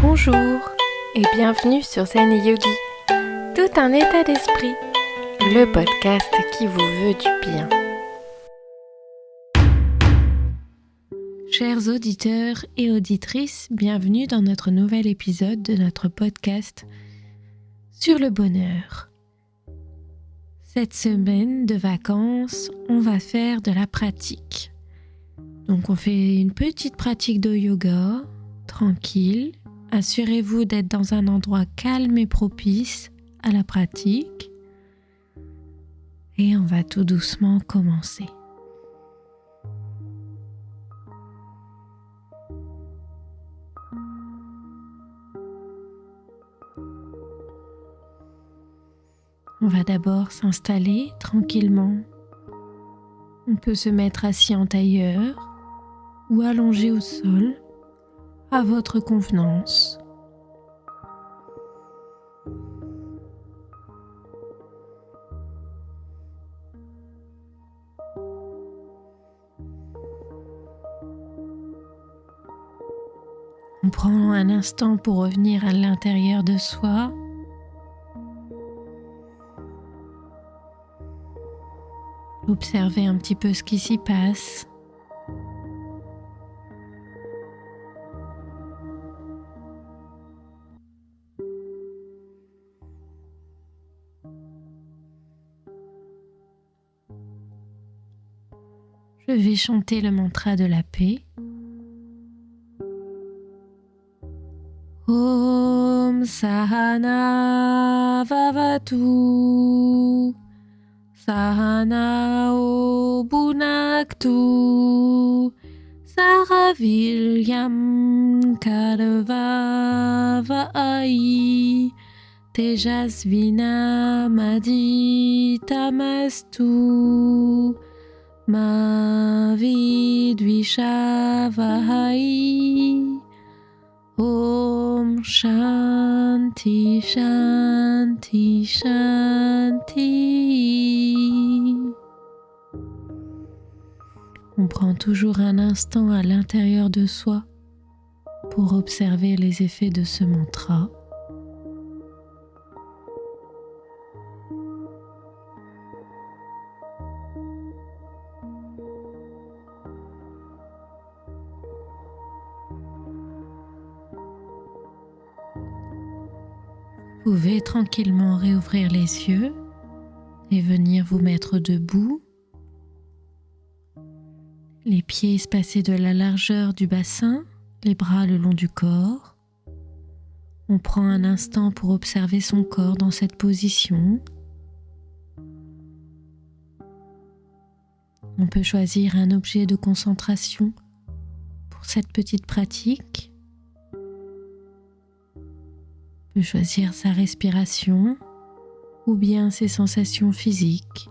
Bonjour et bienvenue sur Zen Yogi, tout un état d'esprit, le podcast qui vous veut du bien. Chers auditeurs et auditrices, bienvenue dans notre nouvel épisode de notre podcast sur le bonheur. Cette semaine de vacances, on va faire de la pratique. Donc on fait une petite pratique de yoga, tranquille. Assurez-vous d'être dans un endroit calme et propice à la pratique. Et on va tout doucement commencer. On va d'abord s'installer tranquillement. On peut se mettre assis en tailleur ou allongé au sol à votre convenance. On prend un instant pour revenir à l'intérieur de soi. Observez un petit peu ce qui s'y passe. Je vais chanter le mantra de la paix. Om Sahana Vavatu Sahana Bhunaktu Saraviryam Karavavai Tejasvina Maditamastu Ma Vidvishavahai Om Shanti Shanti Shanti. On prend toujours un instant à l'intérieur de soi pour observer les effets de ce mantra. Vous pouvez tranquillement réouvrir les yeux et venir vous mettre debout, les pieds espacés de la largeur du bassin, les bras le long du corps. On prend un instant pour observer son corps dans cette position. On peut choisir un objet de concentration pour cette petite pratique. On peut choisir sa respiration ou bien ses sensations physiques.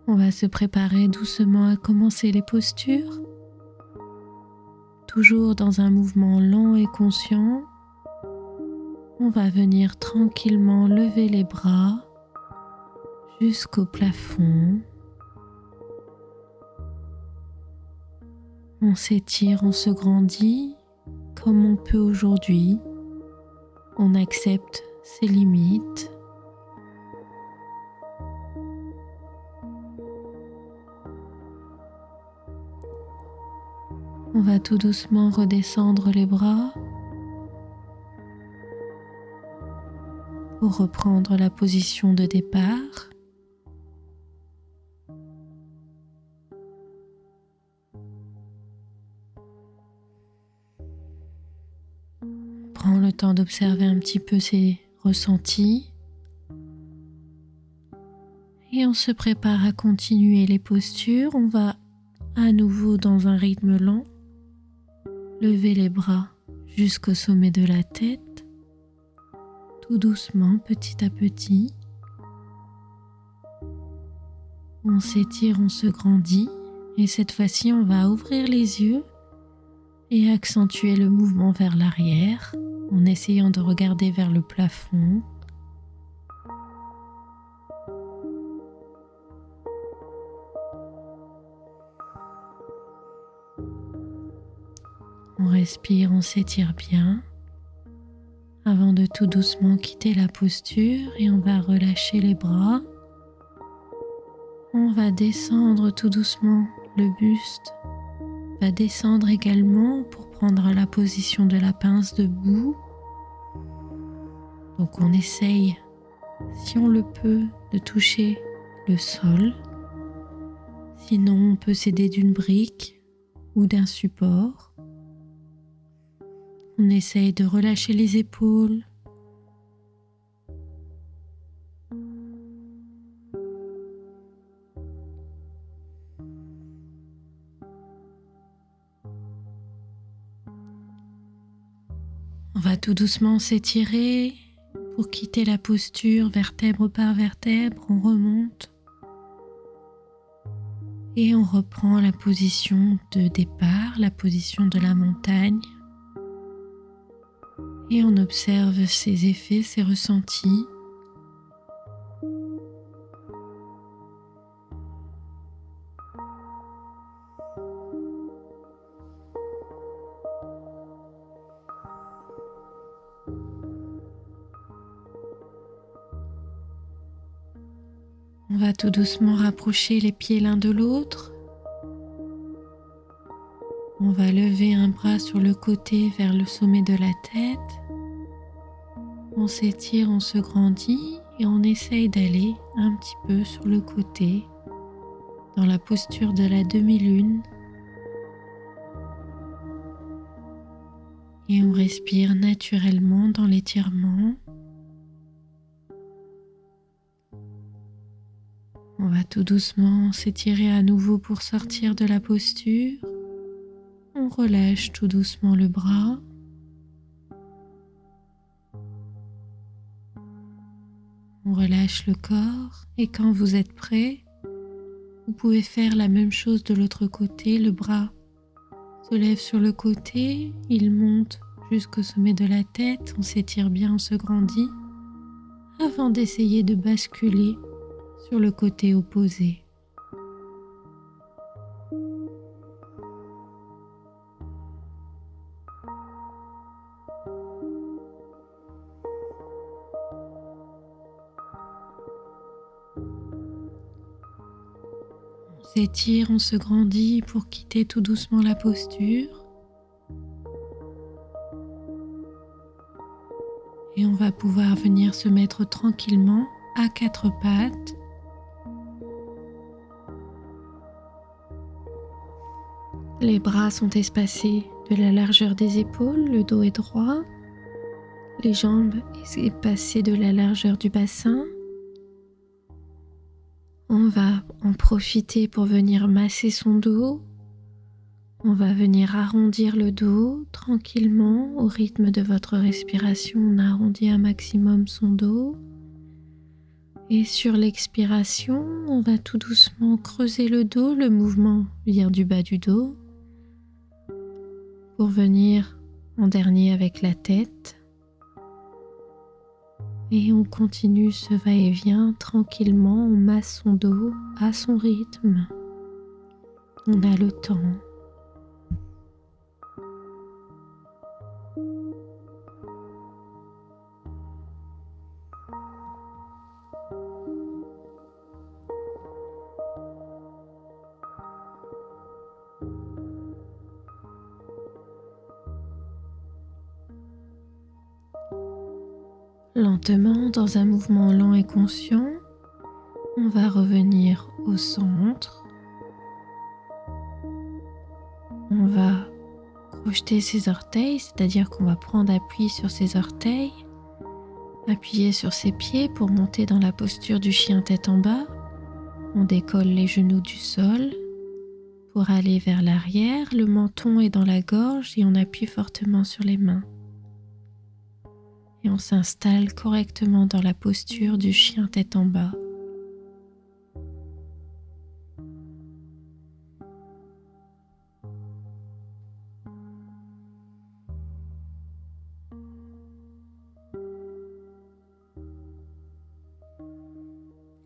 On va se préparer doucement à commencer les postures, toujours dans un mouvement lent et conscient. On va venir tranquillement lever les bras jusqu'au plafond. On s'étire, on se grandit comme on peut aujourd'hui. On accepte ses limites. On va tout doucement redescendre les bras pour reprendre la position de départ. Prends le temps d'observer un petit peu ses ressentis et on se prépare à continuer les postures. On va à nouveau dans un rythme lent lever les bras jusqu'au sommet de la tête, tout doucement, petit à petit. On s'étire, on se grandit et cette fois-ci on va ouvrir les yeux et accentuer le mouvement vers l'arrière en essayant de regarder vers le plafond. On respire, on s'étire bien avant de tout doucement quitter la posture et on va relâcher les bras. On va descendre tout doucement le buste, va descendre également pour prendre la position de la pince debout. Donc on essaye, si on le peut, de toucher le sol. Sinon, on peut s'aider d'une brique ou d'un support. On essaye de relâcher les épaules. On va tout doucement s'étirer pour quitter la posture vertèbre par vertèbre. On remonte et on reprend la position de départ, la position de la montagne. Et on observe ses effets, ses ressentis. On va tout doucement rapprocher les pieds l'un de l'autre. On va lever un bras sur le côté vers le sommet de la tête. On s'étire, on se grandit et on essaye d'aller un petit peu sur le côté dans la posture de la demi-lune. Et on respire naturellement dans l'étirement. On va tout doucement s'étirer à nouveau pour sortir de la posture. On relâche tout doucement le bras. On relâche le corps et quand vous êtes prêt, vous pouvez faire la même chose de l'autre côté. Le bras se lève sur le côté, il monte jusqu'au sommet de la tête, on s'étire bien, on se grandit avant d'essayer de basculer sur le côté opposé. On s'étire, on se grandit pour quitter tout doucement la posture. Et on va pouvoir venir se mettre tranquillement à quatre pattes. Les bras sont espacés de la largeur des épaules, le dos est droit, les jambes espacées de la largeur du bassin. On va en profiter pour venir masser son dos. On va venir arrondir le dos tranquillement au rythme de votre respiration. On arrondit un maximum son dos. Et sur l'expiration, on va tout doucement creuser le dos. Le mouvement vient du bas du dos. Pour venir en dernier avec la tête. Et on continue ce va-et-vient tranquillement, on masse son dos à son rythme. On a le temps. Lentement, dans un mouvement lent et conscient, on va revenir au centre. On va crocheter ses orteils, c'est-à-dire qu'on va prendre appui sur ses orteils, appuyer sur ses pieds pour monter dans la posture du chien tête en bas. On décolle les genoux du sol pour aller vers l'arrière. Le menton est dans la gorge et on appuie fortement sur les mains. Et on s'installe correctement dans la posture du chien tête en bas.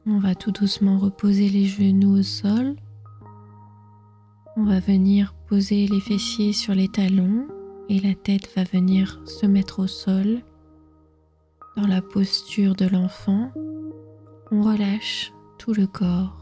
On va tout doucement reposer les genoux au sol. On va venir poser les fessiers sur les talons et la tête va venir se mettre au sol. Dans la posture de l'enfant, on relâche tout le corps.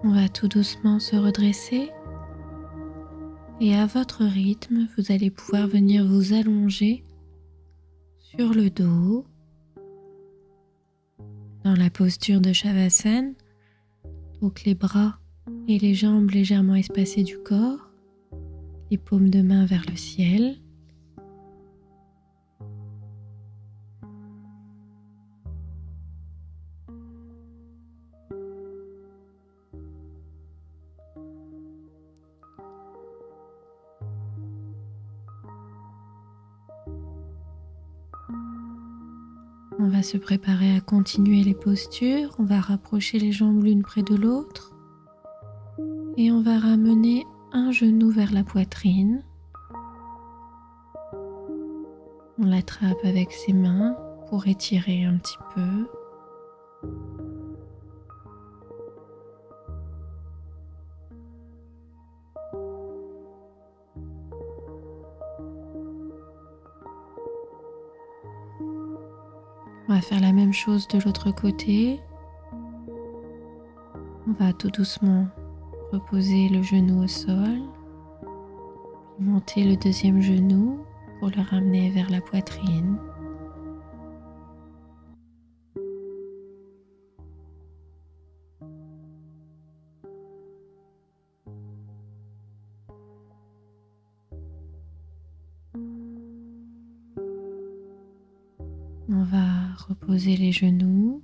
On va tout doucement se redresser et à votre rythme, vous allez pouvoir venir vous allonger sur le dos dans la posture de Shavasana, donc les bras et les jambes légèrement espacés du corps, les paumes de main vers le ciel. On va se préparer à continuer les postures. On va rapprocher les jambes l'une près de l'autre et on va ramener un genou vers la poitrine. On l'attrape avec ses mains pour étirer un petit peu. On va faire la même chose de l'autre côté. On va tout doucement reposer le genou au sol, puis monter le deuxième genou pour le ramener vers la poitrine. On va reposer les genoux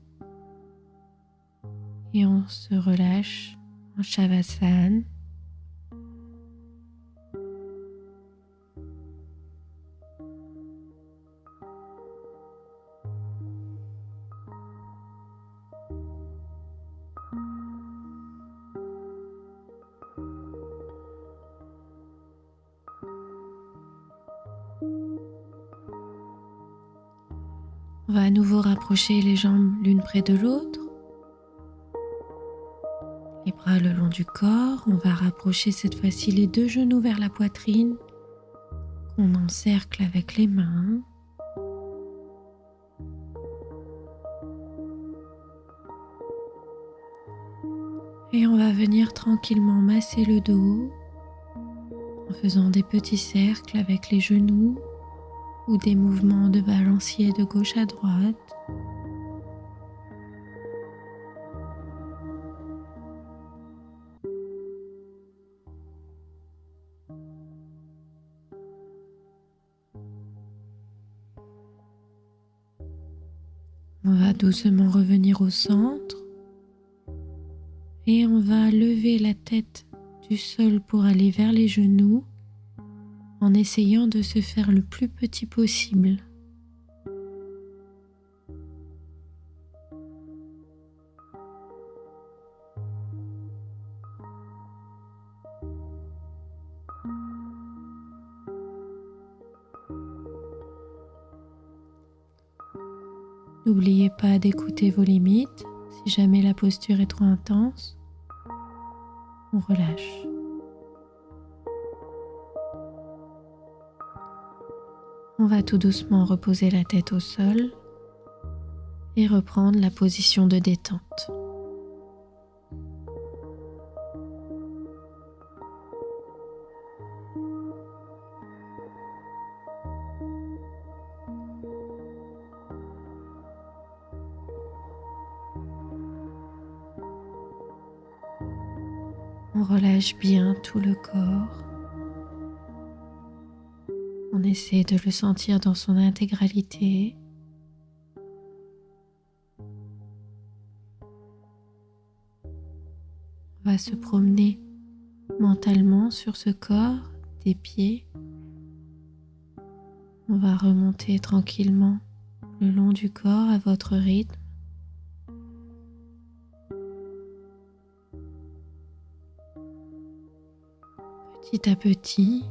et on se relâche en Shavasana. On va à nouveau rapprocher les jambes l'une près de l'autre, les bras le long du corps. On va rapprocher cette fois-ci les deux genoux vers la poitrine, qu'on encercle avec les mains. Et on va venir tranquillement masser le dos en faisant des petits cercles avec les genoux ou des mouvements de balancier de gauche à droite. On va doucement revenir au centre et on va lever la tête du sol pour aller vers les genoux en essayant de se faire le plus petit possible. N'oubliez pas d'écouter vos limites. Si jamais la posture est trop intense, on relâche. On va tout doucement reposer la tête au sol et reprendre la position de détente. On relâche bien tout le corps. On essaie de le sentir dans son intégralité. On va se promener mentalement sur ce corps, des pieds va remonter tranquillement le long du corps à votre rythme. Petit à petit,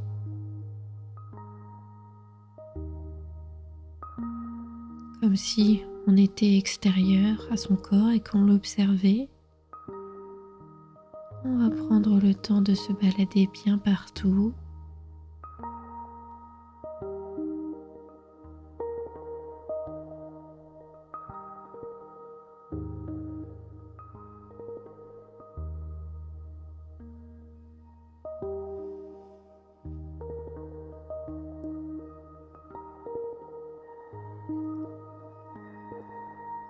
comme si on était extérieur à son corps et qu'on l'observait. On va prendre le temps de se balader bien partout.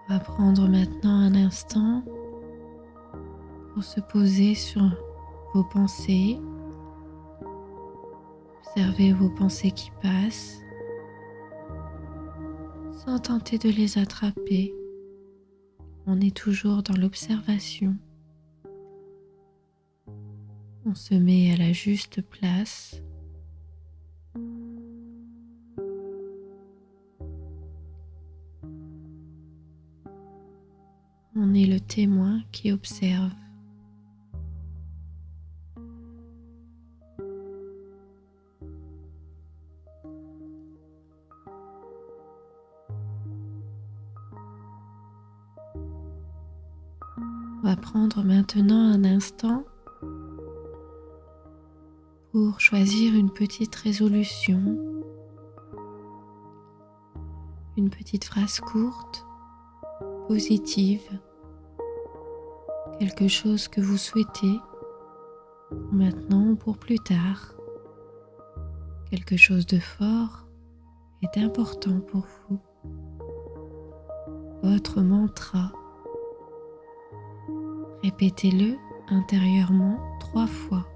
On va prendre maintenant un instant pour se poser sur vos pensées, observer vos pensées qui passent, sans tenter de les attraper. On est toujours dans l'observation. On se met à la juste place. On est le témoin qui observe. On va prendre maintenant un instant pour choisir une petite résolution, une petite phrase courte, positive, quelque chose que vous souhaitez pour maintenant ou pour plus tard, quelque chose de fort et d'important pour vous, votre mantra. Répétez-le intérieurement 3 fois.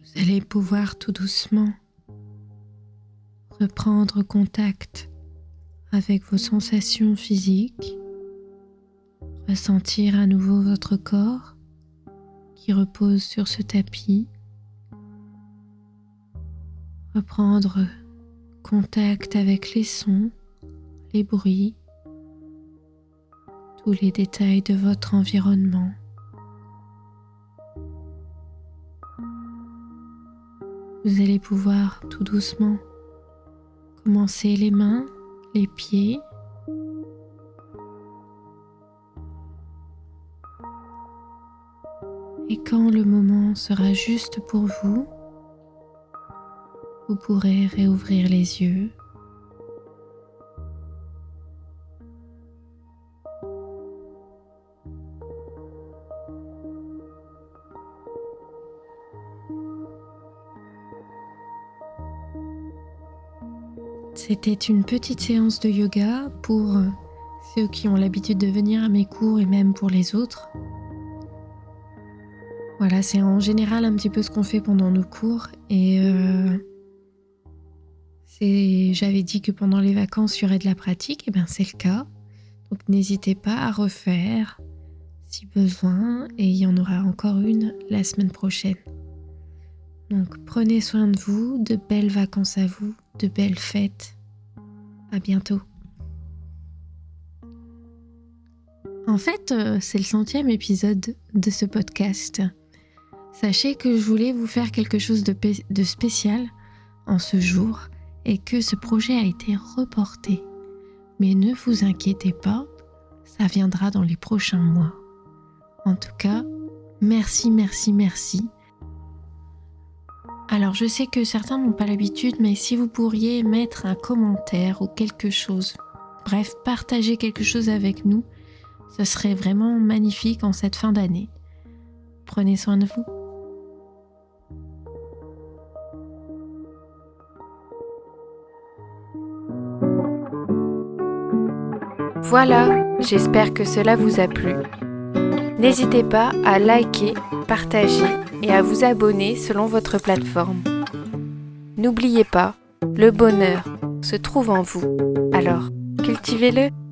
Vous allez pouvoir tout doucement reprendre contact avec vos sensations physiques, ressentir à nouveau votre corps qui repose sur ce tapis, reprendre contact avec les sons, les bruits, tous les détails de votre environnement. Vous allez pouvoir tout doucement commencer les mains, les pieds, et quand le moment sera juste pour vous, vous pourrez réouvrir les yeux. C'était une petite séance de yoga pour ceux qui ont l'habitude de venir à mes cours et même pour les autres. Voilà, c'est en général un petit peu ce qu'on fait pendant nos cours et j'avais dit que pendant les vacances il y aurait de la pratique, et bien c'est le cas. Donc n'hésitez pas à refaire si besoin et il y en aura encore une la semaine prochaine. Donc prenez soin de vous, de belles vacances à vous, de belles fêtes. À bientôt. En fait, c'est le 100e épisode de ce podcast. Sachez que je voulais vous faire quelque chose de spécial en ce jour et que ce projet a été reporté. Mais ne vous inquiétez pas, ça viendra dans les prochains mois. En tout cas, merci. Alors je sais que certains n'ont pas l'habitude, mais si vous pourriez mettre un commentaire ou quelque chose, bref, partager quelque chose avec nous, ce serait vraiment magnifique en cette fin d'année. Prenez soin de vous. Voilà, j'espère que cela vous a plu. N'hésitez pas à liker, partager et à vous abonner selon votre plateforme. N'oubliez pas, Le bonheur se trouve en vous, alors cultivez-le.